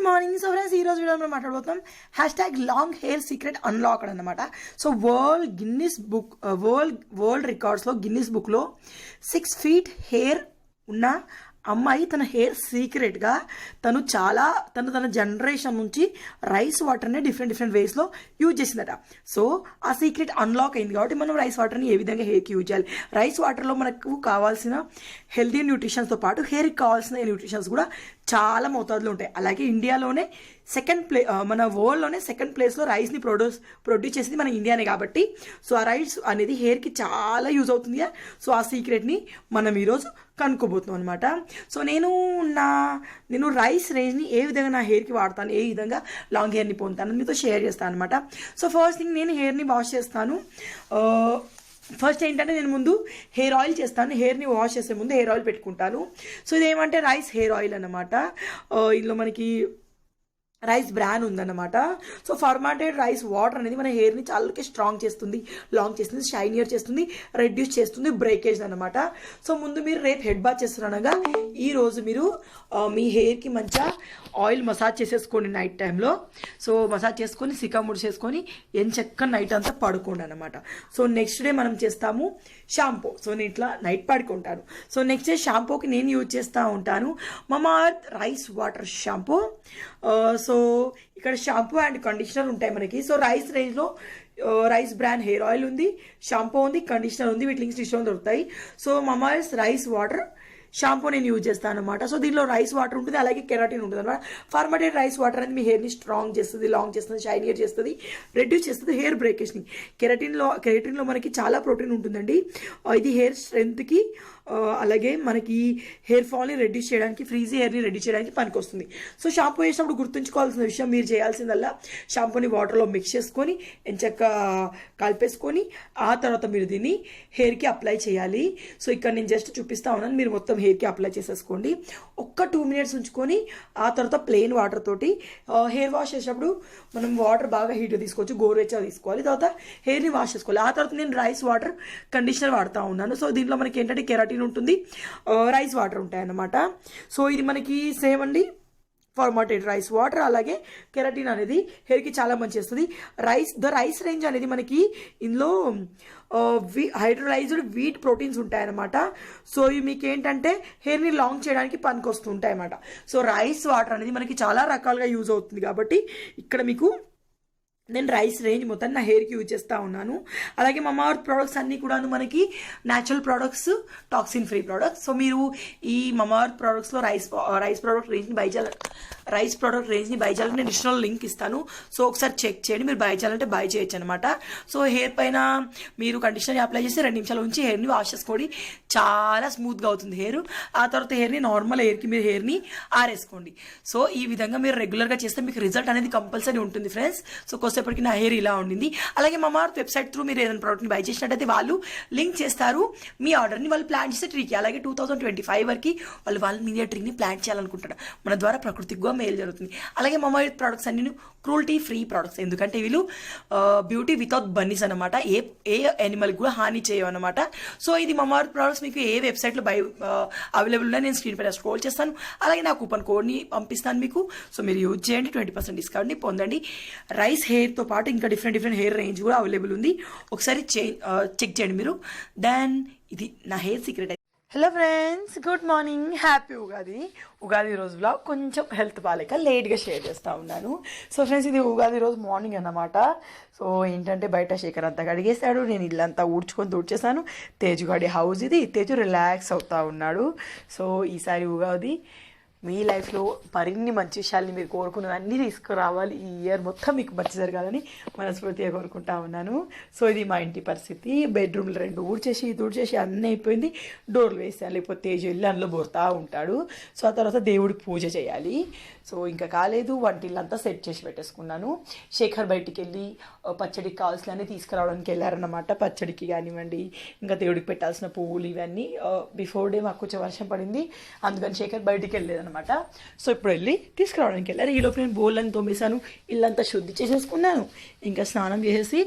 Morning. So friends, ఈరోజు video మనం మాట్లాడబోతున్నాం hashtag long hair secret unlocked అనమాట. సో వరల్డ్ రికార్డ్స్లో గిన్నిస్ బుక్లో 6 feet హెయిర్ ఉన్న అమ్మాయి తన హెయిర్ సీక్రెట్గా తన జనరేషన్ నుంచి రైస్ వాటర్ని డిఫరెంట్ వేస్లో యూజ్ చేసిందట. సో ఆ సీక్రెట్ అన్లాక్ అయింది కాబట్టి మనం రైస్ వాటర్ని ఏ విధంగా హెయిర్కి యూజ్ చేయాలి, రైస్ వాటర్లో మనకు కావాల్సిన హెల్తీ న్యూట్రిషన్స్తో పాటు హెయిర్కి కావాల్సిన న్యూట్రిషన్స్ కూడా చాలా మోతాదులో ఉంటాయి. అలాగే ఇండియాలోనే మన వరల్డ్లోనే సెకండ్ ప్లేస్లో రైస్ని ప్రొడ్యూస్ చేసింది మన ఇండియానే కాబట్టి సో ఆ రైస్ అనేది హెయిర్కి చాలా యూజ్ అవుతుంది. సో ఆ సీక్రెట్ని మనం ఈరోజు కనుక్కోబోతున్నాం అనమాట. సో నేను రైస్ రేంజ్ని ఏ విధంగా నా హెయిర్కి వాడతాను, ఏ విధంగా లాంగ్ హెయిర్ని పొందుతాను మీతో షేర్ చేస్తాను అనమాట. సో ఫస్ట్ థింగ్, నేను హెయిర్ని వాష్ చేస్తాను. ఫస్ట్ ఏంటంటే నేను ముందు హెయిర్ ఆయిల్ చేస్తాను. హెయిర్ని వాష్ చేసే ముందు హెయిర్ ఆయిల్ పెట్టుకుంటాను. సో ఇదేమంటే రైస్ హెయిర్ ఆయిల్ అనమాట. ఇందులో మనకి రైస్ బ్రాన్ ఉందన్నమాట. సో ఫర్మాంటెడ్ రైస్ వాటర్ అనేది మన హెయిర్ని చాలా స్ట్రాంగ్ చేస్తుంది, లాంగ్ చేస్తుంది, షైనియర్ చేస్తుంది, రెడ్యూస్ చేస్తుంది, బ్రేకేజ్ అనమాట. సో ముందు మీరు రేపు హెడ్ బాత్ చేస్తున్నానగా ఈరోజు మీరు మీ హెయిర్కి మంచిగా ఆయిల్ మసాజ్ చేసేసుకోండి నైట్ టైంలో. సో మసాజ్ చేసుకొని సికాముడ్ చేసుకొని ఎంచక్క నైట్ అంతా పడుకోండి అనమాట. సో నెక్స్ట్ డే మనం చేస్తాము షాంపూ. సో నేను ఇట్లా నైట్ పడుకుంటాను. సో నెక్స్ట్ డే షాంపూకి నేను యూజ్ చేస్తూ ఉంటాను మమాఅర్త్ రైస్ వాటర్ షాంపూ. సో ఇక్కడ షాంపూ అండ్ కండిషనర్ ఉంటాయి మనకి. సో రైస్ రేంజ్లో రైస్ బ్రాండ్ హెయిర్ ఆయిల్ ఉంది, షాంపూ ఉంది, కండిషనర్ ఉంది, వీటి లింక్స్ డిస్కౌంట్ దొరుకుతాయి. సో మమాఅర్త్ రైస్ వాటర్ షాంపూ నేను యూజ్ చేస్తాను అనమాట. సో దీనిలో రైస్ వాటర్ ఉంటుంది, అలాగే కెరాటిన్ ఉంటుంది అనమాట. ఫార్మేటెడ్ రైస్ వాటర్ అనేది మీ హెయిర్ని స్ట్రాంగ్ చేస్తుంది, లాంగ్ చేస్తుంది, షైనియర్ చేస్తుంది, రెడ్యూస్ చేస్తుంది, హెయిర్ బ్రేకేజ్ని. కెరాటిన్లో మనకి చాలా ప్రోటీన్ ఉంటుందండి. ఇది హెయిర్ స్ట్రెంత్కి అలాగే మనకి హెయిర్ ఫాల్ని రెడ్యూస్ చేయడానికి, ఫ్రీజీ హెయిర్ని రెడ్యూస్ చేయడానికి పనికొస్తుంది. సో షాంపూ వేసినప్పుడు గుర్తుంచుకోవాల్సిన విషయం, మీరు చేయాల్సిందల్లా షాంపూని వాటర్లో మిక్స్ చేసుకొని ఎంచక్క కలిపేసుకొని ఆ తర్వాత మీరు దీన్ని హెయిర్కి అప్లై చేయాలి. సో ఇక్కడ నేను జస్ట్ చూపిస్తా ఉన్నాను, మీరు మొత్తం హెయిర్కి అప్లై చేసేసుకోండి. ఒక్క 2 minutes ఉంచుకొని ఆ తర్వాత ప్లెయిన్ వాటర్ తోటి హెయిర్ వాష్ చేసేటప్పుడు మనం వాటర్ బాగా హీట్గా తీసుకోవచ్చు, గోరువెచ్చగా తీసుకోవాలి. తర్వాత హెయిర్ని వాష్ చేసుకోవాలి. ఆ తర్వాత నేను రైస్ వాటర్ కండిషనర్ వాడుతూ ఉన్నాను. సో దీంట్లో మనకి ఏంటంటే కెరాటిన్ ఉంటుంది, రైస్ వాటర్ ఉంటాయి అన్నమాట. సో ఇది మనకి సేమ్ అండి, ఫార్మాటెడ్ రైస్ వాటర్ అలాగే కెరాటిన్ అనేది హెయిర్కి చాలా మంచి చేస్తుంది. రైస్ రేంజ్ అనేది మనకి ఇందులో హైడ్రోలైజ్డ్ వీట్ ప్రోటీన్స్ ఉంటాయన్నమాట. సో ఇవి మీకు ఏంటంటే హెయిర్ని లాంగ్ చేయడానికి పనికొస్తుంటాయి అన్నమాట. సో రైస్ వాటర్ అనేది మనకి చాలా రకాలుగా యూజ్ అవుతుంది కాబట్టి ఇక్కడ మీకు నేను రైస్ రేంజ్ మొత్తం నా హెయిర్కి యూజ్ చేస్తూ ఉన్నాను. అలాగే మమాఅర్త్ ప్రోడక్ట్స్ అన్నీ కూడా మనకి natural products, toxin free products. So మీరు ఈ మమాఅర్త్ ప్రోడక్ట్స్లో రైస్ ప్రోడక్ట్ రేంజ్ని బై చేయాలని నేను డిజిటల్ లింక్ ఇస్తాను. సో ఒకసారి చెక్ చేయండి, మీరు బై చేయాలంటే బై చేయొచ్చు అనమాట. సో హెయిర్ పైన మీరు కండిషనర్ అప్లై చేసి 2 నిమిషాల ఉంచి హెయిర్ని వాష్ చేసుకోండి, చాలా స్మూత్గా అవుతుంది హెయిర్. ఆ తర్వాత హెయిర్ని నార్మల్ హెయిర్కి మీరు హెయిర్ని ఆరేసుకోండి. సో ఈ విధంగా మీరు రెగ్యులర్గా చేస్తే మీకు రిజల్ట్ అనేది కంపల్సరీ ఉంటుంది ఫ్రెండ్స్. సో కొద్దిసేపటికి నా హెయిర్ ఇలా ఉండింది. అలాగే మమాఅర్త్ వెబ్సైట్ త్రూ మీరు ఏదైనా ప్రోడక్ట్ని బై చేసినట్టయితే వాళ్ళు లింక్ చేస్తారు మీ ఆర్డర్ని. వాళ్ళు ప్లాన్ చేసే ట్రీకి అలాగే 2025 వరకు వాళ్ళ మీడియా ట్రీని ప్లాన్ చేయాలనుకుంటారు. మన ద్వారా ప్రకృతికి కూడా మేలు జరుగుతుంది. అలాగే మమాఅర్త్ ప్రోడక్ట్స్ అన్ని క్రూల్టీ ఫ్రీ ప్రోడక్ట్స్, ఎందుకంటే వీళ్ళు బ్యూటీ వితౌట్ బన్నీస్ అనమాట. ఏ యానిమల్కి కూడా హాని చేయవన్నమాట. సో ఇది మమాఅర్త్ ప్రోడక్ట్స్ మీకు ఏ వెబ్సైట్లో అవైలబుల్ ఉన్నాయి నేను స్క్రీన్ పైన స్క్రోల్ చేస్తాను. అలాగే నా కూపన్ కోడ్ని పంపిస్తాను మీకు. సో మీరు యూజ్ చేయండి, 20% డిస్కౌంట్ని పొందండి. రైస్ హెయిర్తో పాటు ఇంకా డిఫరెంట్ హెయిర్ రేంజ్ కూడా అవైలబుల్ ఉంది, ఒకసారి చెక్ చేయండి మీరు. దెన్ ఇది నా hair secret. Hello friends, good morning, happy Ugadi రోజు బ్లాగ్ కొంచెం హెల్త్ బాగాలేక లేట్గా షేర్ చేస్తూ ఉన్నాను. సో ఫ్రెండ్స్, ఇది ఉగాది రోజు మార్నింగ్ అన్నమాట. సో ఏంటంటే బయట శేఖర్ అంతా కడిగేశాడు, నేను ఇల్లంతా ఊడ్చేసాను. తేజు గడి హౌస్ ఇది, తేజు రిలాక్స్ అవుతూ ఉన్నాడు. సో ఈసారి ఉగాది మీ లైఫ్లో మరిన్ని మంచి విషయాల్ని మీరు కోరుకున్నవన్నీ తీసుకురావాలి. ఈ ఇయర్ మొత్తం మీకు మంచి జరగాలని మనస్ఫూర్తిగా కోరుకుంటా ఉన్నాను. సో ఇది మా ఇంటి పరిస్థితి. బెడ్రూమ్లు 2 ఊడ్చేసి అన్నీ అయిపోయింది. డోర్లు వేసాను, లేకపోతే తేజు వెళ్ళి అందులో బోరుతూ ఉంటాడు. సో ఆ తర్వాత దేవుడికి పూజ చేయాలి. సో ఇంకా కాలేదు, వంటిల్లంతా సెట్ చేసి పెట్టేసుకున్నాను. శేఖర్ బయటికి వెళ్ళి పచ్చడికి కావాల్సినవన్నీ తీసుకురావడానికి వెళ్ళారన్నమాట. పచ్చడికి కానివ్వండి, ఇంకా దేవుడికి పెట్టాల్సిన పువ్వులు ఇవన్నీ. బిఫోర్ డే మాకు కొంచెం వర్షం పడింది, అందుకని శేఖర్ బయటికి వెళ్ళలేదన్నమాట. అనమాట. సో ఇప్పుడు వెళ్ళి తీసుకురావడానికి వెళ్ళారు. ఈలోపు నేను బోళ్ళని తోమేశాను, ఇల్లంతా శుద్ధి చేసేసుకున్నాను. ఇంకా స్నానం చేసేసి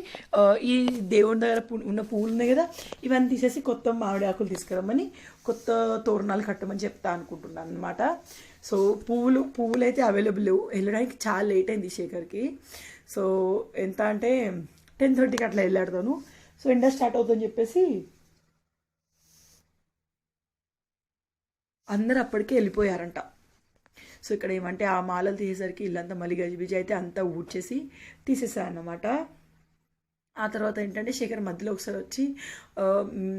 ఈ దేవుని దగ్గర ఉన్న పువ్వులు ఉన్నాయి కదా, ఇవన్నీ తీసేసి కొత్త మామిడి ఆకులు తీసుకురమ్మని, కొత్త తోరణాలు కట్టమని చెప్తా అనుకుంటున్నాను అనమాట. సో పువ్వులు అయితే అవైలబుల్ లేవు, వెళ్ళడానికి చాలా లేట్ అయింది శేఖర్కి. సో ఎంత అంటే 10:30కి అట్లా వెళ్ళాడుతాను. సో ఎండ స్టార్ట్ అవుతుందని చెప్పేసి అందరు అప్పటికే వెళ్ళిపోయారంట. సో ఇక్కడ ఏమంటే ఆ మాలలు తీసేసరికి ఇల్లంతా మళ్ళీ గజిబిజి అయితే అంతా ఊడ్చేసి తీసేసారన్నమాట. ఆ తర్వాత ఏంటంటే శేఖర్ మధ్యలో ఒకసారి వచ్చి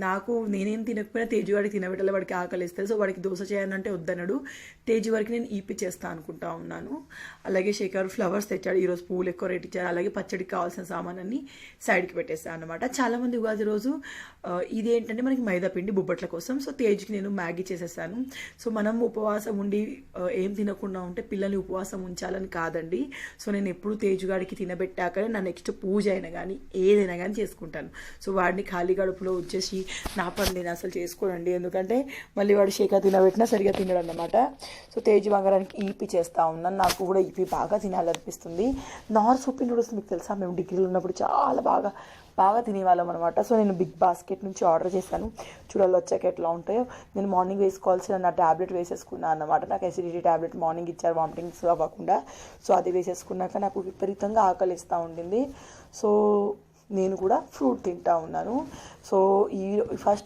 నాకు నేనేం తినకపోయినా తేజు వాడికి తినబెట్టాలి, వాడికి ఆకలిస్తుంది, సో వాడికి దోశ చేయాలంటే వద్దన్నాడు. తేజు వారికి నేను ఈపి చేస్తా అనుకుంటా ఉన్నాను. అలాగే శేఖర్ ఫ్లవర్స్ తెచ్చాడు, ఈరోజు పూలు ఎక్కువ రేట్ ఇచ్చారు. అలాగే పచ్చడికి కావాల్సిన సామాన్ని సైడ్కి పెట్టేస్తాను అనమాట. చాలామంది ఉగాది రోజు ఇదేంటంటే మనకి మైదా పిండి బొబ్బట్ల కోసం. సో తేజుకి నేను మ్యాగీ చేసేసాను. సో మనం ఉపవాసం ఉండి ఏం తినకుండా ఉంటే పిల్లల్ని ఉపవాసం ఉంచాలని కాదండి. సో నేను ఎప్పుడు తేజుగాడికి తినబెట్టాకనే నా నెక్స్ట్ పూజ అయినా కానీ ఏదైనా కానీ చేసుకుంటాను. సో వాడిని ఖాళీ గడుపులో వచ్చేసి నా పని నేను అసలు చేసుకోనండి, ఎందుకంటే మళ్ళీ వాడు శేఖర్ తినబెట్టినా సరిగా తినడు అన్నమాట. సో తేజు బంగారానికి ఈపి చేస్తూ ఉన్నాను. నాకు కూడా ఈపి బాగా తినాలనిపిస్తుంది. నార్ సూప్ నూడిల్స్ మీకు తెలుసా, మేము డిగ్రీలో ఉన్నప్పుడు చాలా బాగా తినేవాళ్ళం అనమాట. సో నేను బిగ్ బాస్కెట్ నుంచి ఆర్డర్ చేశాను. చూడాలి వచ్చాక ఎట్లా ఉంటాయో. నేను మార్నింగ్ వేసుకోవాల్సిన నా ట్యాబ్లెట్ వేసేసుకున్నాను అన్నమాట. నాకు ఎసిడిటీ ట్యాబ్లెట్ మార్నింగ్ ఇచ్చారు వామిటింగ్స్ అవ్వకుండా. సో అది వేసేసుకున్నాక నాకు విపరీతంగా ఆకలిస్తూ ఉండింది. సో నేను కూడా ఫ్రూట్ తింటా ఉన్నాను. సో ఫస్ట్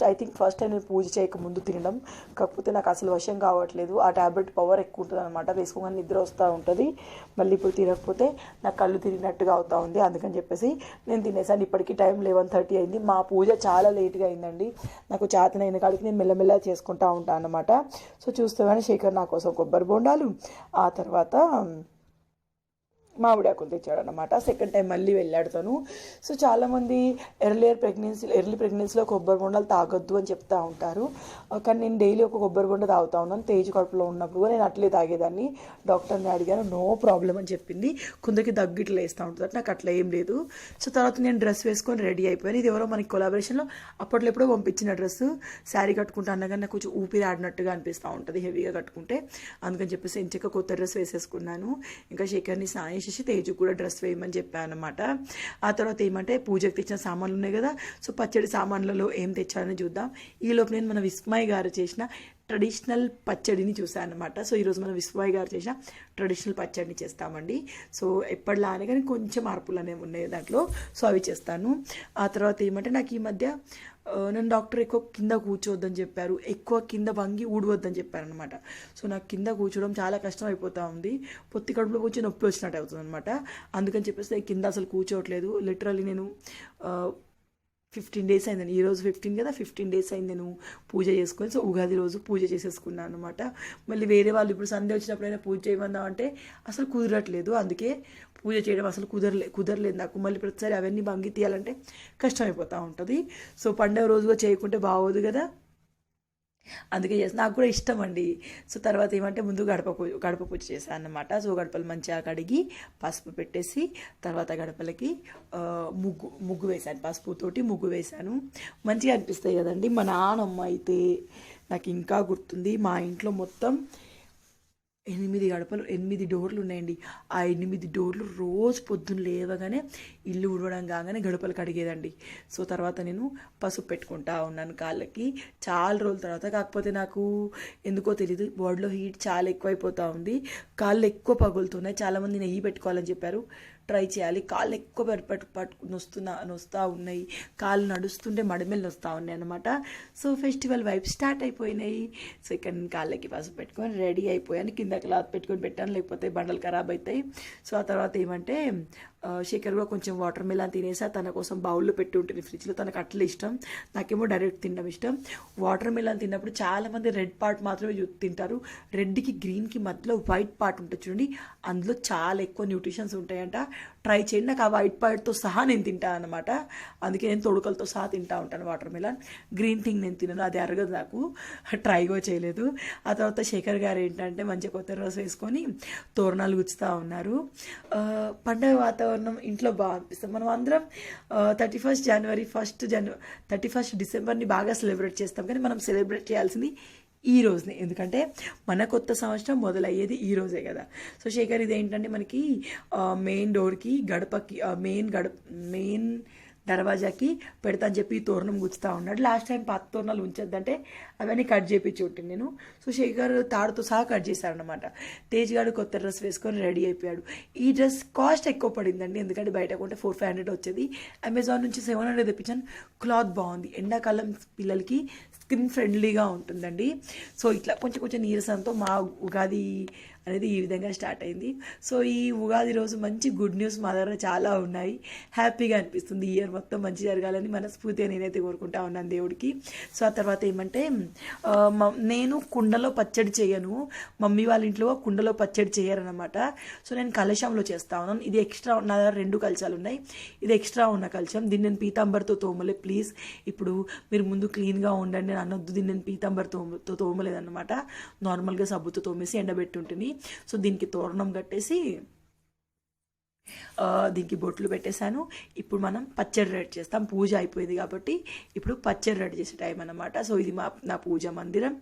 టైం నేను పూజ చేయకముందు తినడం, కాకపోతే నాకు అసలు వశం కావట్లేదు. ఆ ట్యాబ్లెట్ పవర్ ఎక్కువ ఉంటుంది అనమాట, వేసుకోగానే నిద్ర వస్తూ ఉంటుంది. మళ్ళీ ఇప్పుడు తినకపోతే నాకు కళ్ళు తిరిగినట్టుగా అవుతూ ఉంది. అందుకని చెప్పేసి నేను తినేసాను. ఇప్పటికీ టైం 11:30 అయింది. మా పూజ చాలా లేట్గా అయిందండి. నాకు చేతనైన కాడికి నేను మెల్లమెల్ల చేసుకుంటూ ఉంటాను అనమాట. సో చూస్తే కానీ శేఖర్ నా కోసం కొబ్బరి బొండాలు, ఆ తర్వాత మామిడి ఆకులు తెచ్చాడనమాట. సెకండ్ టైం మళ్ళీ వెళ్ళాడుతాను. సో చాలామంది ఎర్లీ ప్రెగ్నెన్సీలో కొబ్బరి బొండాలు తాగొద్దు అని చెప్తూ ఉంటారు. కానీ నేను డైలీ ఒక కొబ్బరి బొండ తాగుతూ ఉన్నాను. తేజు కడుపులో ఉన్నప్పుడు నేను అట్లే తాగేదాన్ని. డాక్టర్ని అడిగాను, నో ప్రాబ్లం అని చెప్పింది. కొందరికి దగ్గు ఇట్లా వేస్తూ ఉంటుంది, నాకు అట్లా ఏం లేదు. సో తర్వాత నేను డ్రెస్ వేసుకొని రెడీ అయిపోయాను. ఇది ఎవరో మనకి కొలాబరేషన్లో అప్పట్లో ఎప్పుడో పంపించిన డ్రెస్. శారీ కట్టుకుంటా అన్నా కానీ నాకు కొంచెం ఊపిరి ఆడినట్టుగా అనిపిస్తూ ఉంటుంది హెవీగా కట్టుకుంటే. అందుకని చెప్పేసి ఇంచక కొత్త డ్రెస్ వేసేసుకున్నాను. ఇంకా శేఖర్ని స్నానం చేసి తేజు కూడా డ్రెస్ వేయమని చెప్పాను అనమాట. ఆ తర్వాత ఏమంటే పూజకు తెచ్చిన సామాన్లు ఉన్నాయి కదా, సో పచ్చడి సామాన్లలో ఏం తెచ్చారని చూద్దాం. ఈలోపు నేను మన విస్మయ్ గారు చేసిన ట్రెడిషనల్ పచ్చడిని చూసాను అనమాట. సో ఈరోజు మనం విస్మయ్ గారు చేసిన ట్రెడిషనల్ పచ్చడిని చేస్తామండి. సో ఎప్పటిలానే కానీ కొంచెం మార్పులు అనేవి ఉన్నాయి దాంట్లో, సో అవి చేస్తాను. ఆ తర్వాత ఏమంటే నాకు ఈ మధ్య నన్ను డాక్టర్ ఎక్కువ కింద కూర్చోవద్దని చెప్పారు, ఎక్కువ కింద వంగి ఊడవద్దని చెప్పారనమాట. సో నాకు కింద కూర్చోవడం చాలా కష్టం అయిపోతూ ఉంది. పొత్తి కడుపులో కూర్చొని నొప్పి వచ్చినట్టు అవుతుంది అనమాట. అందుకని చెప్పేసి కింద అసలు కూర్చోవట్లేదు. లిటరల్లీ నేను 15 days అయిందని, ఈరోజు 15 కదా, 15 days అయింది నేను పూజ చేసుకొని. సో ఉగాది రోజు పూజ చేసేసుకున్నాను అనమాట. మళ్ళీ వేరే వాళ్ళు ఇప్పుడు సండే వచ్చినప్పుడైనా పూజ చేయమన్నా అంటే అసలు కుదరట్లేదు. అందుకే పూజ చేయడం అసలు కుదరలేదు నాకు. మళ్ళీ ప్రతిసారి అవన్నీ బంగి తీయాలంటే కష్టమైపోతూ ఉంటుంది. సో పండుగ రోజుగా చేయకుంటే బాగోదు కదా, అందుకే నాకు కూడా ఇష్టం అండి. సో తర్వాత ఏమంటే ముందు గడప పూజ చేశాను అన్నమాట. సో గడపలు మంచిగా కడిగి పసుపు పెట్టేసి తర్వాత గడపలకి ముగ్గు వేశాను, పసుపుతోటి ముగ్గు వేశాను. మంచిగా అనిపిస్తాయి కదండి. మా నాన్నమ్మ అయితే నాకు ఇంకా గుర్తుంది, మా ఇంట్లో మొత్తం 8 డోర్లు ఉన్నాయండి. ఆ 8 డోర్లు రోజు పొద్దున్న లేవగానే ఇల్లు ఉడవడం కాగానే గడపలు కడిగేదండి. సో తర్వాత నేను పసుపు పెట్టుకుంటా ఉన్నాను కాళ్ళకి చాలా రోజుల తర్వాత. కాకపోతే నాకు ఎందుకో తెలీదు, బాడీలో హీట్ చాలా ఎక్కువైపోతూ ఉంది, కాళ్ళు ఎక్కువ పగులుతున్నాయి. చాలామంది నెయ్యి పెట్టుకోవాలని చెప్పారు, ట్రై చేయాలి. కాళ్ళు ఎక్కువ నొస్తూ ఉన్నాయి, కాళ్ళు నడుస్తుంటే మడిమెలు నొస్తూ ఉన్నాయి అనమాట. సో ఫెస్టివల్ వైపు స్టార్ట్ అయిపోయినాయి. సో ఇక్కడ నేను కాళ్ళకి పసుపు పెట్టుకొని రెడీ అయిపోయాను. కింద క్లాత్ పెట్టుకొని పెట్టాను, లేకపోతే బండలు ఖరాబ్ అవుతాయి. సో ఆ తర్వాత ఏమంటే శేఖర్ కూడా కొంచెం వాటర్ మిలాన్ తినేసా, తన కోసం బౌల్లో పెట్టి ఉంటుంది ఫ్రిడ్జ్లో. తనకు అట్లా ఇష్టం, నాకేమో డైరెక్ట్ తినడం ఇష్టం. వాటర్ మిలాన్ తిన్నప్పుడు చాలామంది రెడ్ పార్ట్ మాత్రమే తింటారు. రెడ్కి గ్రీన్కి మధ్యలో వైట్ పార్ట్ ఉంటుంది చూడండి, అందులో చాలా ఎక్కువ న్యూట్రిషన్స్ ఉంటాయంట. ట్రై చేయండి. నాకు ఆ వైట్ పార్ట్తో సహా నేను తింటాను అనమాట. అందుకే నేను తొడుకలతో సహా తింటా ఉంటాను వాటర్ మిలాన్. గ్రీన్ థింగ్ నేను తినను, అది అరగదు నాకు, ట్రైగా చేయలేదు. ఆ తర్వాత శేఖర్ గారు ఏంటంటే మంచిగా కొత్త డ్రెస్ వేసుకొని తోరణాలు గుచ్చుతూ ఉన్నారు. పండగ వాతావరణం ఇంట్లో బాగా అనిపిస్తుంది. మనం అందరం 31st January 31st Decemberని బాగా సెలబ్రేట్ చేస్తాం, కానీ మనం సెలబ్రేట్ చేయాల్సింది ఈ రోజునే, ఎందుకంటే మన కొత్త సంవత్సరం మొదలయ్యేది ఈ రోజే కదా. సో శేఖర్ ఇది ఏంటంటే మనకి మెయిన్ డోర్కి గడపకి మెయిన్ దర్వాజాకి పెడతా అని చెప్పి తోరణం గుచ్చుతా ఉన్నాడు. లాస్ట్ టైం పాత తోరణాలు ఉంచొద్దంటే అవన్నీ కట్ చేయించి ఉంటుంది నేను. సో శేఖర్ తాడుతో సహా కట్ చేశారనమాట. తేజ్ గారు కొత్త డ్రెస్ వేసుకొని రెడీ అయిపోయాడు. ఈ డ్రెస్ కాస్ట్ ఎక్కువ పడిందండి, ఎందుకంటే బయట కొంటే 400-500 వచ్చేది. అమెజాన్ నుంచి 700 తెప్పించాను. క్లాత్ బాగుంది, ఎండాకాలం పిల్లలకి స్కిన్ ఫ్రెండ్లీగా ఉంటుందండి. సో ఇట్లా కొంచెం కొంచెం నీరసంతో మా ఉగాది అనేది ఈ విధంగా స్టార్ట్ అయింది. సో ఈ ఉగాది రోజు మంచి గుడ్ న్యూస్ మా దగ్గర చాలా ఉన్నాయి. హ్యాపీగా అనిపిస్తుంది. ఈ ఇయర్ మొత్తం మంచి జరగాలని మనస్ఫూర్తిగా నేనైతే కోరుకుంటా ఉన్నాను దేవుడికి. సో ఆ తర్వాత ఏమంటే నేను కుండలో పచ్చడి చేయను, మమ్మీ వాళ్ళ ఇంట్లో కుండలో పచ్చడి చేయరనమాట. సో నేను కలశంలో చేస్తా ఉన్నాను. ఇది ఎక్స్ట్రా, నా దగ్గర 2 కలశాలు ఉన్నాయి. ఇది ఎక్స్ట్రా ఉన్న కలశం. దీన్ని నేను పీతాంబర్తో తోమలే. ప్లీజ్ ఇప్పుడు మీరు ముందు క్లీన్గా ఉండండి నేను అనొద్దు. దీన్ని నేను పీతాంబర్తో తోమలేదన్నమాట. నార్మల్గా సబ్బుతో తోమేసి ఎండబెట్టుంటుంది. సో దీనికి తోరణం కట్టేసి దీనికి బొట్లు పెట్టేశాను. ఇప్పుడు మనం పచ్చడి రెడీ చేస్తాం. పూజ అయిపోయింది కాబట్టి ఇప్పుడు పచ్చడి రెడీ చేసే టైం అన్నమాట. సో ఇది నా పూజ మందిరం.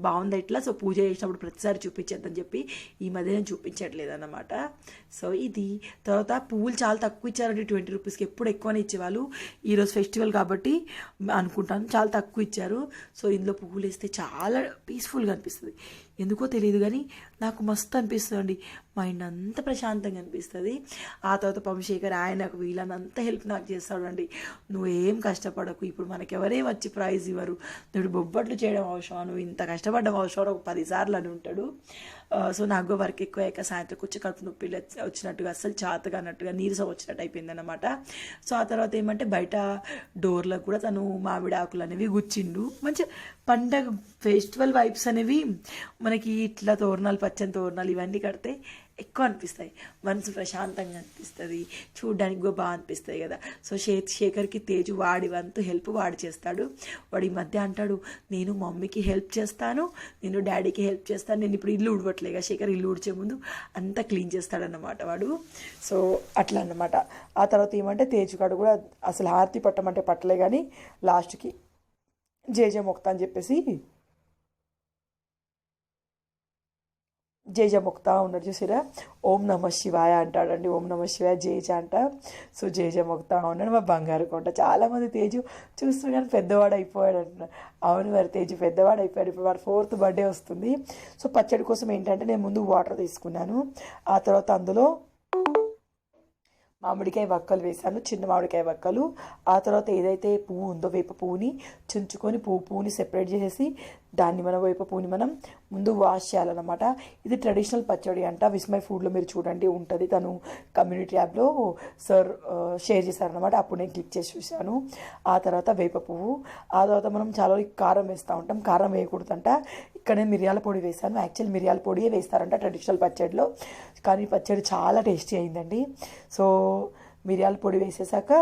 బాగుంది ఇట్లా. సో పూజ చేసినప్పుడు ప్రతిసారి చూపించేద్దని చెప్పి ఈ మధ్య నేను చూపించట్లేదు అన్నమాట. సో ఇది తర్వాత పువ్వులు చాలా తక్కువ ఇచ్చారండి, 20 రూపీస్కి. ఎప్పుడు ఎక్కువనే ఇచ్చేవాళ్ళు. ఈరోజు ఫెస్టివల్ కాబట్టి అనుకుంటాను చాలా తక్కువ ఇచ్చారు. సో ఇందులో పువ్వులు వేస్తే చాలా పీస్ఫుల్గా అనిపిస్తుంది. ఎందుకో తెలియదు కానీ నాకు మస్తు అనిపిస్తుంది అండి. మైండ్ అంత ప్రశాంతంగా అనిపిస్తుంది. ఆ తర్వాత పంశేఖర్ ఆయనకు వీళ్ళనంత హెల్ప్ నాకు చేస్తాడండి. నువ్వేం కష్టపడకు, ఇప్పుడు మనకెవరేం వచ్చి ప్రైజ్ ఇవ్వరు, నువ్వు బొబ్బట్లు చేయడం అవసరం, నువ్వు ఇంత కష్టపడడం అవసరం ఒక 10 సార్లు అని ఉంటాడు. సో నాకు వర్క్ ఎక్కువ అయ్యాక సాయంత్రం కూర్చి కడుపు నొప్పి వచ్చినట్టుగా అస్సలు చాతగా అన్నట్టుగా నీరసం వచ్చినట్టు అయిపోయిందన్నమాట. సో ఆ తర్వాత ఏమంటే బయట డోర్లకు కూడా తను మామిడి ఆకులు అనేవి గుచ్చిండు. మంచిగా పండగ ఫెస్టివల్ వైబ్స్ అనేవి మనకి ఇట్లా తోరణాలు, పచ్చని తోరణాలు ఇవన్నీ కడితే ఎక్కువ అనిపిస్తాయి. మనసు ప్రశాంతంగా అనిపిస్తుంది, చూడడానికి కూడా బాగా అనిపిస్తాయి కదా. సో శేఖర్కి తేజు వాడి వంతు హెల్ప్ వాడు చేస్తాడు. వాడు ఈ మధ్య అంటాడు, నేను మమ్మీకి హెల్ప్ చేస్తాను, నేను డాడీకి హెల్ప్ చేస్తాను. నేను ఇప్పుడు ఇల్లు ఉడవట్లేగా, శేఖర్ ఇల్లు ఉడిచే ముందు అంతా క్లీన్ చేస్తాడన్నమాట వాడు. సో అట్లా అన్నమాట. ఆ తర్వాత ఏమంటే తేజుగాడు కూడా అసలు హారతి పట్టమంటే పట్టలే కానీ లాస్ట్కి జేజే మొక్తా అని చెప్పేసి జేజ మొక్తా ఉన్నాడు. చూసారా, ఓం నమ శివాయ అంటాడండి. ఓం నమ శివాయ జేజ అంట. సో జేజ మొక్తా ఉన్నాడు మా బంగారు కొంట. చాలామంది తేజు చూస్తూ కానీ పెద్దవాడు అయిపోయాడు అంటున్నారు. అవును మరి తేజు పెద్దవాడు అయిపోయాడు. ఇప్పుడు వాడు 4th బర్త్డే వస్తుంది. సో పచ్చడి కోసం ఏంటంటే నేను ముందు వాటర్ తీసుకున్నాను. ఆ తర్వాత అందులో మామిడికాయ వక్కలు వేసాను, చిన్న మామిడికాయ వక్కలు. ఆ తర్వాత ఏదైతే పువ్వు ఉందో వేప పువ్వుని చుంచుకొని పువ్వుని సెపరేట్ చేసేసి దాన్ని వేప పువ్వుని మనం ముందు వాష్ చేయాలన్నమాట. ఇది ట్రెడిషనల్ పచ్చడి అంట. విస్మయ్ ఫుడ్లో మీరు చూడండి ఉంటుంది. తను కమ్యూనిటీ యాప్లో సార్ షేర్ చేశారనమాట. అప్పుడు నేను క్లిక్ చేసి చూశాను. ఆ తర్వాత వేప పువ్వు. ఆ తర్వాత మనం చాలా కారం వేస్తూ ఉంటాం. కారం వేయకూడదంట. ఇక్కడ మిరియాల పొడి వేసాను. యాక్చువల్ మిరియాల పొడియే వేస్తారంట ట్రెడిషనల్ పచ్చడిలో. కానీ పచ్చడి చాలా టేస్టీ అయిందండి. సో మిరియాల పొడి వేసేసాక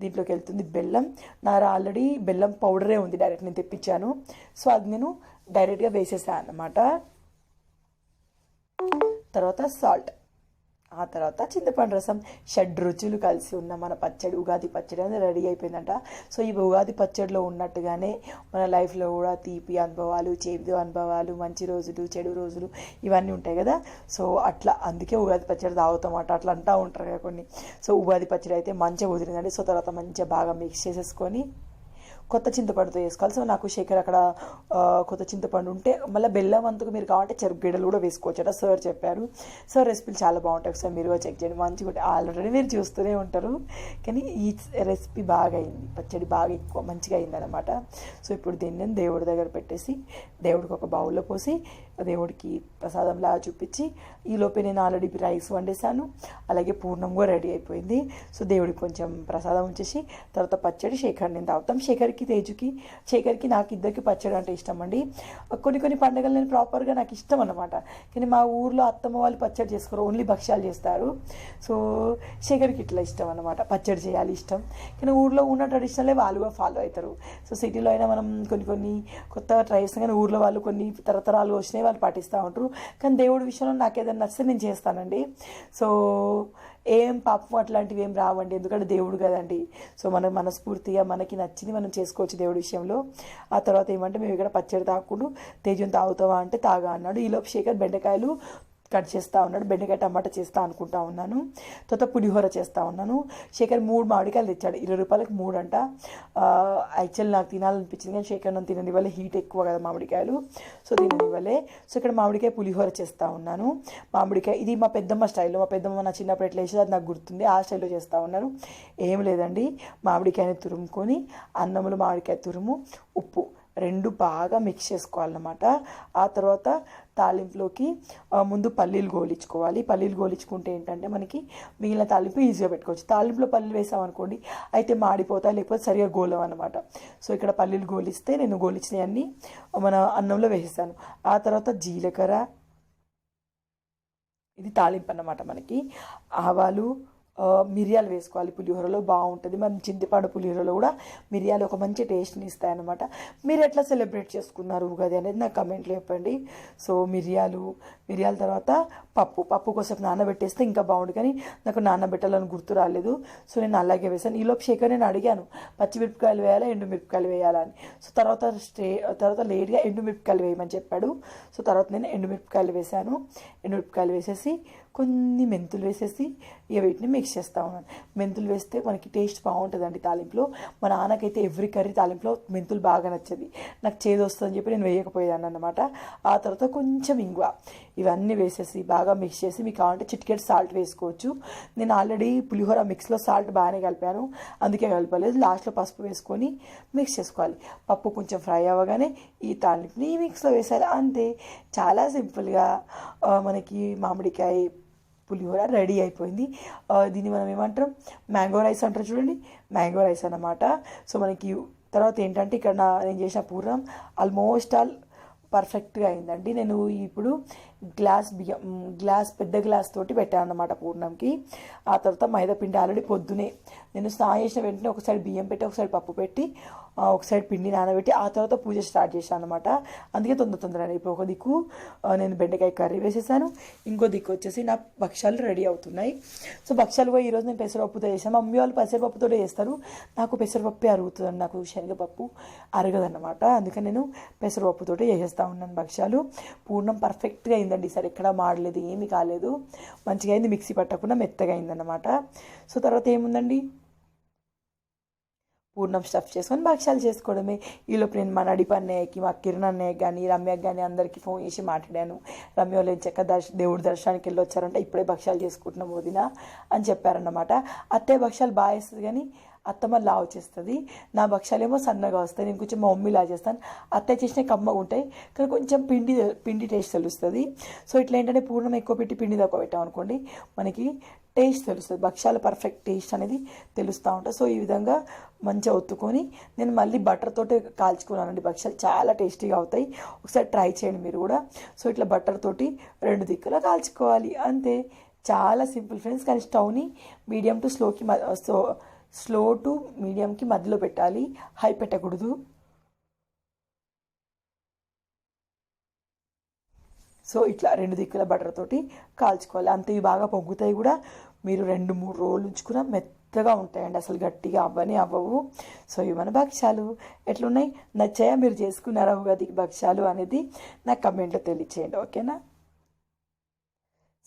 దీంట్లోకి వెళ్తుంది బెల్లం. నా ఆల్రెడీ బెల్లం పౌడరే ఉంది, డైరెక్ట్ నేను తెప్పించాను. సో అది నేను డైరెక్ట్గా వేసేసాను అన్నమాట. తర్వాత సాల్ట్, ఆ తర్వాత చింతపండు రసం. 6 రుచులు కలిసి ఉన్న మన పచ్చడి, ఉగాది పచ్చడి అనేది రెడీ అయిపోయిందంట. సో ఈ ఉగాది పచ్చడిలో ఉన్నట్టుగానే మన లైఫ్లో కూడా తీపి అనుభవాలు, చేదు అనుభవాలు, మంచి రోజులు, చెడు రోజులు ఇవన్నీ ఉంటాయి కదా. సో అట్లా అందుకే ఉగాది పచ్చడి తాగుతామట, అట్లా అంటూ ఉంటారు కదా కొన్ని. సో ఉగాది పచ్చడి అయితే మంచిగా కుదిరిందండి. సో తర్వాత మంచిగా బాగా మిక్స్ చేసేసుకొని కొత్త చింతపండుతో వేసుకోవాలి. సో నాకు శేఖర్ అక్కడ కొత్త చింతపండు ఉంటే మళ్ళీ బెల్లం అంతకు మీరు కావాలంటే చెరుకు గడ్డలు కూడా వేసుకోవచ్చట సార్ చెప్పారు. సార్ రెసిపీలు చాలా బాగుంటాయి, ఒకసారి మీరు చెక్ చేయండి, మంచిగా ఉంటాయి. ఆల్రెడీ మీరు చూస్తూనే ఉంటారు. కానీ ఈ రెసిపీ బాగా అయింది, పచ్చడి బాగా ఎక్కువ మంచిగా అయిందనమాట. సో ఇప్పుడు దీన్ని నేను దేవుడి దగ్గర పెట్టేసి దేవుడికి ఒక బౌల్లో పోసి దేవుడికి ప్రసాదంలా చూపించి ఈలోపే నేను ఆల్రెడీ రైస్ వండేసాను, అలాగే పూర్ణం కూడా రెడీ అయిపోయింది. సో దేవుడికి కొంచెం ప్రసాదం ఉంచేసి తర్వాత పచ్చడి శేఖర్ నేను తాగుతాం. తేజుకి శేఖర్కి నాకు ఇద్దరికి పచ్చడి అంటే ఇష్టం అండి. కొన్ని పండుగలు నేను ప్రాపర్గా నాకు ఇష్టం అన్నమాట. కానీ మా ఊర్లో అత్తమ్మ వాళ్ళు పచ్చడి చేసుకోరు, ఓన్లీ భక్ష్యాలు చేస్తారు. సో శేఖర్కి ఇట్లా ఇష్టం అన్నమాట, పచ్చడి చేయాలి ఇష్టం. కానీ ఊర్లో ఉన్న ట్రెడిషనలే వాళ్ళుగా ఫాలో అవుతారు. సో సిటీలో అయినా మనం కొన్ని కొత్తగా ట్రై చేస్తాం, కానీ ఊర్లో వాళ్ళు కొన్ని తరతరాలు వచ్చినాయి వాళ్ళు పాటిస్తూ ఉంటారు. కానీ దేవుడి విషయంలో నాకు ఏదైనా నచ్చితే నేను చేస్తానండి. సో ఏం పాపం అట్లాంటివి ఏం రావండి, ఎందుకంటే దేవుడు కదండి. సో మనం మనస్ఫూర్తిగా మనకి నచ్చింది మనం చేసుకోవచ్చు దేవుడి విషయంలో. ఆ తర్వాత ఏమంటే మేము ఇక్కడ పచ్చడి తాగకుండా తేజం తాగుతావా అంటే తాగా అన్నాడు. ఈలోపు శేఖర్ బెండకాయలు కట్ చేస్తూ ఉన్నాడు. బెండకాయ టమాటా చేస్తా అనుకుంటా ఉన్నాను. తర్వాత పులిహోర చేస్తూ ఉన్నాను. శేఖర్ 3 మామిడికాయలు తెచ్చాడు. 20 రూపాయలకు 3 అంట. యాక్చువల్లీ నాకు తినాలనిపించింది కానీ శేఖర్ నన్ను తిననివ్వలే, హీట్ ఎక్కువ కదా మామిడికాయలు, సో తిననివ్వలే. సో ఇక్కడ మామిడికాయ పులిహోర చేస్తూ ఉన్నాను. మామిడికాయ ఇది మా పెద్దమ్మ స్టైల్లో, మా పెద్దమ్మ నా చిన్నప్పుడు ఎట్లా వేసేది అది నాకు గుర్తుంది, ఆ స్టైల్లో చేస్తూ ఉన్నాను. ఏం లేదండి, మామిడికాయని తురుముకొని అన్నంలో మామిడికాయ తురుము, ఉప్పు 2 బాగా మిక్స్ చేసుకోవాలన్నమాట. ఆ తర్వాత తాలింపులోకి ముందు పల్లీలు గోలించుకోవాలి. పల్లీలు గోలించుకుంటే ఏంటంటే మనకి మిగిలిన తాలింపు ఈజీగా పెట్టుకోవచ్చు. తాలింపులో పల్లీలు వేసామనుకోండి అయితే మాడిపోతాయి, లేకపోతే సరిగా గోలం అనమాట. సో ఇక్కడ పల్లీలు గోలిస్తే నేను గోలించినవన్నీ మన అన్నంలో వేసేసాను. ఆ తర్వాత జీలకర్ర, ఇది తాలింపు అన్నమాట. మనకి ఆవాలు, మిరియాలు వేసుకోవాలి. పులిహోరలో బాగుంటుంది. మనం చింతపండు పులిహోరలో కూడా మిరియాలు ఒక మంచి టేస్ట్ని ఇస్తాయన్నమాట. మీరు ఎట్లా సెలబ్రేట్ చేసుకున్నారు ఉగాది అనేది నాకు కమెంట్లో చెప్పండి. సో మిరియాల తర్వాత పప్పు కోసం నానబెట్టేస్తే ఇంకా బాగుండు, కానీ నాకు నానబెట్టాలని గుర్తు రాలేదు. సో నేను అలాగే వేసాను. ఈలోపు శేఖర్ నేను అడిగాను పచ్చిమిరపకాయలు వేయాలా ఎండుమిరపకాయలు వేయాలా అని. సో తర్వాత లేట్గా ఎండుమిరపకాయలు వేయమని చెప్పాడు. సో తర్వాత నేను ఎండుమిరపకాయలు వేసాను. ఎండుమిరపకాయలు వేసేసి కొన్ని మెంతులు వేసేసి ఇక వీటిని మిక్స్ చేస్తూ ఉన్నాను. మెంతులు వేస్తే మనకి టేస్ట్ బాగుంటుందండి తాలింపులో. మా నాన్నకైతే ఎవ్రీ కర్రీ తాలింపులో మెంతులు బాగా నచ్చేది, నాకు చేదు వస్తుందని చెప్పి నేను వేయకపోయేదాన్ని అన్నమాట. ఆ తర్వాత కొంచెం ఇంగువ, ఇవన్నీ వేసేసి బాగా మిక్స్ చేసి మీకు కావాలంటే చిటికెట్ సాల్ట్ వేసుకోవచ్చు. నేను ఆల్రెడీ పులిహోర మిక్స్లో సాల్ట్ బాగానే కలిపాను, అందుకే కలపలేదు. లాస్ట్లో పసుపు వేసుకొని మిక్స్ చేసుకోవాలి. పప్పు కొంచెం ఫ్రై అవ్వగానే ఈ తాలింపుని ఈ మిక్స్లో వేసాలి, అంతే. చాలా సింపుల్గా మనకి మామిడికాయ పులిహోర రెడీ అయిపోయింది. దీన్ని మనం ఏమంటాం, మ్యాంగో రైస్ అంటారు చూడండి, మ్యాంగో రైస్ అన్నమాట. సో మనకి తర్వాత ఏంటంటే ఇక్కడ నేను చేసిన పూర్ణం ఆల్మోస్ట్ ఆల్ పర్ఫెక్ట్గా అయిందండి. నేను ఇప్పుడు పెద్ద గ్లాస్ తోటి పెట్టాను అన్నమాట పూర్ణంకి. ఆ తర్వాత మైదాపిండి ఆల్రెడీ పొద్దునే నేను స్నానం చేసిన వెంటనే ఒకసారి బియ్యం పెట్టి ఒకసారి పప్పు పెట్టి ఒకసారి పిండి నానబెట్టి ఆ తర్వాత పూజ స్టార్ట్ చేశాను అనమాట. అందుకే తొందరగా ఇప్పుడు ఒక దిక్కు నేను బెండకాయ కర్రీ వేసేసాను, ఇంకో దిక్కు వచ్చేసి నా భక్ష్యాలు రెడీ అవుతున్నాయి. సో భక్ష్యాలు కూడా ఈరోజు నేను పెసరపప్పుతో చేసాను. మమ్మీ వాళ్ళు పెసరపప్పుతో చేస్తారు, నాకు పెసరపప్పే అరుగుతుందండి, నాకు శనగపప్పు అరగదన్నమాట. అందుకని నేను పెసరపప్పుతో చేసేస్తా ఉన్నాను భక్ష్యాలు. పూర్ణం పర్ఫెక్ట్గా అయిందండి, సరే ఎక్కడా మాడలేదు, ఏమీ కాలేదు, మంచిగా అయింది, మిక్సీ పట్టకుండా మెత్తగా అయిందన్నమాట. సో తర్వాత ఏముందండి, పూర్ణం స్టఫ్ చేసుకొని భక్ష్యాలు చేసుకోవడమే. ఈలోపు నేను మా నడిపి అన్నయ్యకి, మా కిరణ్ అన్నయ్యకి కానీ రమ్యకి కానీ అందరికీ ఫోన్ చేసి మాట్లాడాను. రమ్య వాళ్ళు చెక్క దేవుడి దర్శనానికి వెళ్ళి వచ్చారంటే ఇప్పుడే భక్ష్యాలు చేసుకుంటున్నాం వదిన అని చెప్పారన్నమాట. అత్తయ్య భక్ష్యాలు బాగా వేస్తుంది కానీ అత్తమ్మ లావు చేస్తుంది, నా భక్ష్యాలు ఏమో సన్నగా వస్తాయి, నేను కొంచెం మా మమ్మీ లా చేస్తాను. అత్తయ్య చేసిన కమ్మగా ఉంటాయి కానీ కొంచెం పిండి టేస్ట్ తెలుస్తుంది. సో ఇట్లా ఏంటంటే పూర్ణం ఎక్కువ పెట్టి పిండి తక్కువ పెట్టాం అనుకోండి మనకి టేస్ట్ తెలుస్తుంది, భక్ష్యాల పర్ఫెక్ట్ టేస్ట్ అనేది తెలుస్తూ ఉంటుంది. సో ఈ విధంగా మంచిగా ఒత్తుకొని నేను మళ్ళీ బటర్తోటి కాల్చుకున్నానండి. భక్ష్యాలు చాలా టేస్టీగా అవుతాయి, ఒకసారి ట్రై చేయండి మీరు కూడా. సో ఇట్లా బటర్ తోటి 2 దిక్కులా కాల్చుకోవాలి, అంతే. చాలా సింపుల్ ఫ్రెండ్స్. కానీ స్టవ్ని మీడియం టు స్లో టు మీడియంకి మధ్యలో పెట్టాలి, హై పెట్టకూడదు. సో ఇట్లా 2 దిక్కుల బటర్ తోటి కాల్చుకోవాలి, అంతే. ఇవి బాగా పొంగుతాయి కూడా, మీరు 2-3 రోజులు ఉంచుకున్నా మెత్తగా ఉంటాయండి, అసలు గట్టిగా అవ్వవు. సో ఇవి మన భక్ష్యాలు ఎట్లున్నాయి, నచ్చాయా, మీరు చేసుకున్నారా ఉగాదికి భక్ష్యాలు అనేది నాకు కమెంట్లో తెలియచేయండి, ఓకేనా.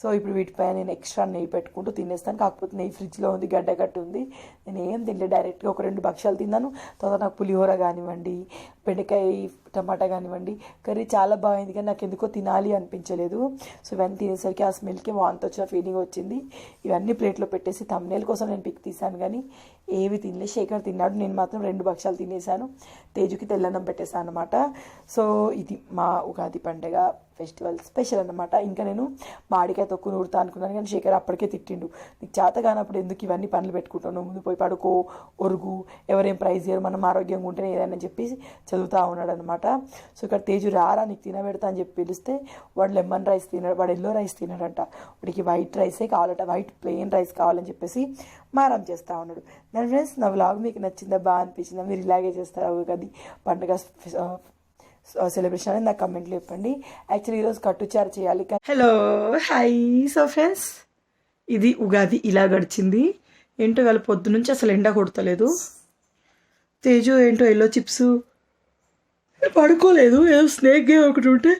సో ఇప్పుడు వీటిపైన నేను ఎక్స్ట్రా నెయ్యి పెట్టుకుంటూ తినేస్తాను. కాకపోతే నెయ్యి ఫ్రిడ్జ్లో ఉంది, గడ్డగట్టు ఉంది, నేను ఏం తినలే, డైరెక్ట్గా ఒక 2 భక్ష్యాలు తిన్నాను. తర్వాత నాకు పులిహోర కానివ్వండి, బెండకాయ టమాటా కానివ్వండి, కర్రీ చాలా బాగుంది కానీ నాకు ఎందుకో తినాలి అనిపించలేదు. సో ఇవన్నీ తినేసరికి ఆ స్మెల్కి వాంతి వచ్చిన ఫీలింగ్ వచ్చింది. ఇవన్నీ ప్లేట్లో పెట్టేసి థంబ్నెయిల్ కోసం నేను పిక్ తీసాను కానీ ఏవి తినలే. శేఖర్ తిన్నాడు, నేను మాత్రం 2 భక్ష్యాలు తినేసాను. తేజుకి తెల్లన్నం పెట్టేశాను అనమాట. సో ఇది మా ఉగాది పండుగ ఫెస్టివల్ స్పెషల్ అనమాట. ఇంకా నేను మామిడికాయ తొక్కు నూరుతా అనుకున్నాను కానీ శేఖర్ అప్పటికే తిట్టిండు, నీకు చేత కానప్పుడు ఎందుకు ఇవన్నీ పనులు పెట్టుకుంటాను, ముందు పోయి పడుకో, ఒరుగు, ఎవరేం ప్రైజ్ చేయరు, మనం ఆరోగ్యంగా ఉంటేనే ఏదైనా చెప్పి చదువుతూ ఉన్నాడు అనమాట. సో ఇక్కడ తేజు రారా నీకు తినబెడతా అని చెప్పి పిలిస్తే వాడు లెమన్ రైస్ తిన్నాడు, వాడు ఎల్లో రైస్ తిన్నాడంట, వాడికి వైట్ రైసే కావాలట, వైట్ ప్లెయిన్ రైస్ కావాలని చెప్పేసి మారం చేస్తూ ఉన్నాడు. నా ఫ్రెండ్స్, నా వ్లాగ్ మీకు నచ్చిందా, బాగా అనిపించిందా, మీరు ఇలాగే చేస్తారా ఉగాది పండుగ సెలబ్రేషన్ అనేది నాకు కమెంట్లో చెప్పండి. యాక్చువల్లీ ఈరోజు కట్టుచారు చేయాలి. Hello hi. సో ఫ్రెండ్స్, ఇది ఉగాది ఇలా గడిచింది. ఏంటో వాళ్ళ పొద్దు నుంచి అసలు ఎండ కొడతలేదు. తేజు ఏంటో ఎల్లో చిప్స్ పడుకోలేదు, ఏదో స్నేక్ గేమ్ ఒకటి ఉంటే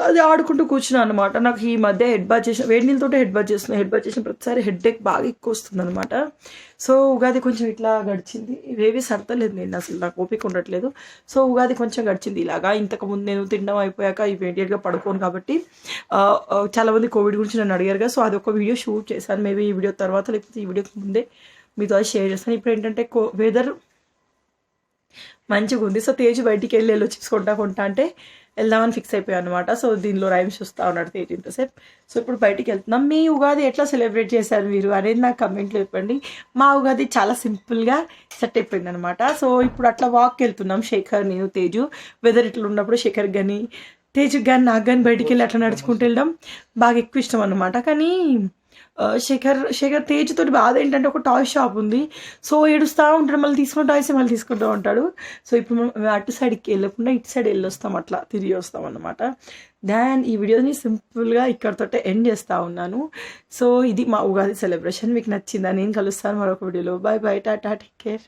అది ఆడుకుంటూ కూర్చున్నాను అనమాట. నాకు ఈ మధ్య హెడ్ బాత్ చేసిన వేడి నీళ్ళతో హెడ్ బాత్ చేసిన ప్రతిసారి హెడ్ ఏక్ బాగా ఎక్కువ వస్తుంది అనమాట. సో ఉగాది కొంచెం ఇట్లా గడిచింది. ఇవేవి సర్దలేదు నేను, అసలు నాకు ఓపిక ఉండట్లేదు. సో ఉగాది కొంచెం గడిచింది ఇలాగా. ఇంతకుముందు నేను తినడం అయిపోయాక ఇమీడియట్గా పడుకోను కాబట్టి చాలామంది కోవిడ్ గురించి నన్ను అడిగారుగా. సో అది ఒక వీడియో షూట్ చేశాను. మేబీ ఈ వీడియో తర్వాత లేకపోతే ఈ వీడియోకి ముందే మీతో అది షేర్ చేస్తాను. ఇప్పుడు ఏంటంటే వెదర్ మంచిగా ఉంది. సో తేజు బయటికి వెళ్ళి ఎల్లో చిప్స్ కొంటా అంటే వెళ్దామని ఫిక్స్ అయిపోయాను అనమాట. సో దీనిలో రైమ్స్ చూస్తూ ఉన్నాడు తేజు ఇంతసేపు. సో ఇప్పుడు బయటికి వెళ్తున్నాం. మీ ఉగాది ఎట్లా సెలబ్రేట్ చేశారు మీరు అనేది నాకు కమెంట్లో చెప్పండి. మా ఉగాది చాలా సింపుల్గా సెట్ అయిపోయింది అనమాట. సో ఇప్పుడు అట్లా వాక్కి వెళ్తున్నాం, శేఖర్, నేను, తేజు. వెదర్ ఇట్లా ఉన్నప్పుడు శేఖర్ కానీ తేజుకి కానీ నాకు కానీ బయటికి వెళ్ళి అట్లా నడుచుకుంటూ వెళ్ళడం బాగా ఎక్కువ ఇష్టం అనమాట. కానీ శేఖర్ తేజుతో బాధ ఏంటంటే ఒక టాయ్ షాప్ ఉంది. సో ఏడుస్తూ ఉంటాడు, మళ్ళీ తీసుకుంటూ ఉంటాడు. సో ఇప్పుడు మేము అటు సైడ్కి వెళ్ళకుండా ఇటు సైడ్ వెళ్ళొస్తాం, అట్లా తిరిగి వస్తాం అనమాట. దాన్ ఈ వీడియోని సింపుల్గా ఇక్కడితో ఎండ్ చేస్తూ ఉన్నాను. సో ఇది మా ఉగాది సెలబ్రేషన్. మీకు నచ్చిందా? నేను కలుస్తాను మరొక వీడియోలో. Bye bye, tata, take care.